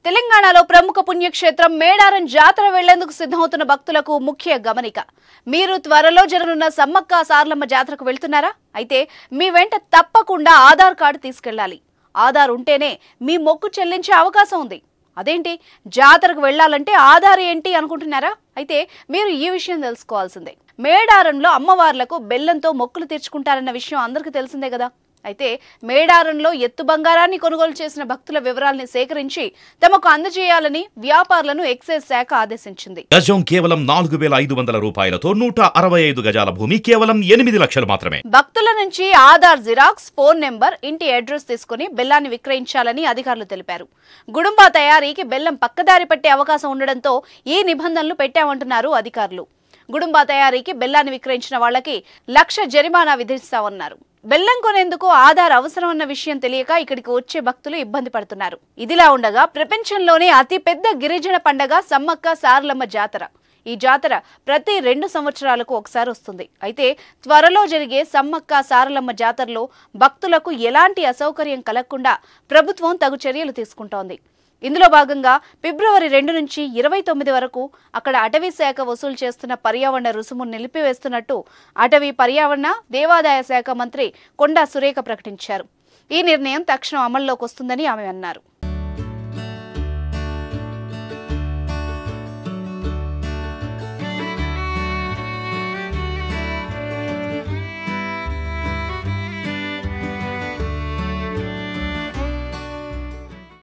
తెలంగాణలో ప్రముఖ పుణ్యక్షేత్రం మేడారం జాతర వెళ్లేందుకు సిద్ధమవుతున్న భక్తులకు ముఖ్య గమనిక. మీరు త్వరలో జరగనున్న సమ్మక్క సారలమ్మ జాతరకు వెళ్తున్నారా? అయితే మీ వెంట తప్పకుండా ఆధార్ కార్డు తీసుకెళ్లాలి. ఆధార్ ఉంటేనే మీ మొక్కు చెల్లించే అవకాశం ఉంది. అదేంటి, జాతరకు వెళ్లాలంటే ఆధార్ ఏంటి అనుకుంటున్నారా? అయితే మీరు ఈ విషయం తెలుసుకోవాల్సిందే. మేడారంలో అమ్మవార్లకు బెల్లంతో మొక్కులు తీర్చుకుంటారన్న విషయం అందరికీ తెలిసిందే కదా. అయితే మేడారంలో ఎత్తు బంగారాన్ని కొనుగోలు చేసిన భక్తుల వివరాల్ని సేకరించి తమకు అందజేయాలని వ్యాపారులను ఎక్సైజ్ శాఖ ఆదేశించింది. గజం కేవలం 4500 రూపాయలతో 165 గజాల భూమి కేవలం 8 లక్షలు మాత్రమే. భక్తుల నుంచి ఆధార్ జిరాక్స్, ఫోన్ నెంబర్, ఇంటి అడ్రస్ తీసుకుని బెల్లాన్ని విక్రయించాలని అధికారులు తెలిపారు. గుడుంబా తయారీకి బెల్లం పక్కదారి పట్టే అవకాశం ఉండడంతో ఈ నిబంధనలు పెట్టామంటున్నారు అధికారులు. గుడుంబా తయారీకి బెల్లాన్ని విక్రయించిన వాళ్లకి 1,00,000 జరిమానా విధిస్తామన్నారు. బెల్లం కొనేందుకు ఆధార్ అవసరం అన్న విషయం తెలియక ఇక్కడికి వచ్చే భక్తులు ఇబ్బంది పడుతున్నారు. ఇదిలా ఉండగా ప్రపంచంలోనే అతి పెద్ద గిరిజన పండగ సమ్మక్క సారలమ్మ జాతర. ఈ జాతర ప్రతి 2 సంవత్సరాలకు ఒకసారి వస్తుంది. అయితే త్వరలో జరిగే సమ్మక్క సారలమ్మ జాతరలో భక్తులకు ఎలాంటి అసౌకర్యం కలగకుండా ప్రభుత్వం తగు చర్యలు తీసుకుంటోంది. ఇందులో భాగంగా ఫిబ్రవరి 2 నుంచి 29 వరకు అక్కడ అటవీ శాఖ వసూలు చేస్తున్న పర్యావరణ రుసుమును నిలిపివేస్తున్నట్టు అటవీ, పర్యావరణ, దేవాదాయ శాఖ మంత్రి కొండా సురేఖ ప్రకటించారు. ఈ నిర్ణయం తక్షణం అమల్లోకి వస్తుందని ఆమె అన్నారు.